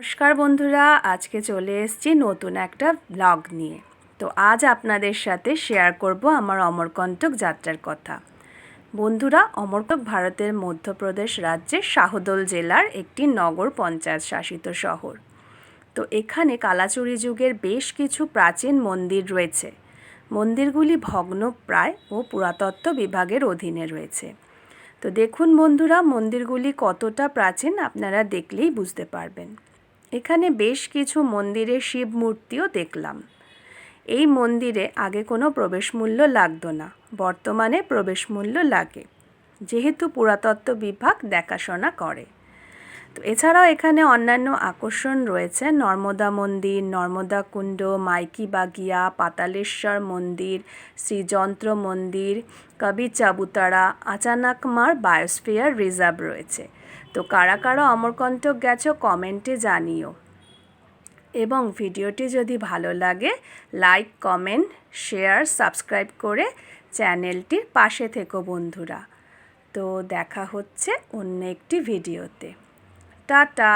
নমস্কার বন্ধুরা, আজকে চলে এসেছি নতুন একটা ব্লগ নিয়ে। তো আজ আপনাদের সাথে শেয়ার করব আমার অমরকণ্টক যাত্রার কথা। বন্ধুরা, অমরকণ্টক ভারতের মধ্যপ্রদেশ রাজ্যের শাহদোল জেলার একটি নগর পঞ্চায়েত শাসিত শহর। তো এখানে কালাচুরি যুগের বেশ কিছু প্রাচীন মন্দির রয়েছে। মন্দিরগুলি ভগ্নপ্রায় ও পুরাতত্ত্ব বিভাগের অধীনে রয়েছে। তো দেখুন বন্ধুরা, মন্দিরগুলি কতটা প্রাচীন আপনারা দেখলেই বুঝতে পারবেন। এখানে বেশ কিছু মন্দিরে শিব মূর্তিও দেখলাম। এই মন্দিরে আগে কোনো প্রবেশ মূল্য লাগতো না, বর্তমানে প্রবেশ মূল্য লাগে, যেহেতু পুরাতত্ত্ব বিভাগ দেখাশোনা করে। তো এছাড়াও এখানে অন্যান্য আকর্ষণ রয়েছে নর্মদা মন্দির, নর্মদা কুণ্ড, মাইকি বাগিয়া, পাতালেশ্বর মন্দির, শ্রীযন্ত্র মন্দির, কবি চাবুতারা, আচানাকমার বায়োস্ফিয়ার রিজার্ভ রয়েছে। তো কারা কারা অমরকণ্টক গেছো কমেন্টে জানিও। এবং ভিডিওটি যদি ভালো লাগে লাইক, কমেন্ট, শেয়ার, সাবস্ক্রাইব করে চ্যানেলটির পাশে থেকো বন্ধুরা। তো দেখা হচ্ছে অন্য একটি ভিডিওতে। টাটা।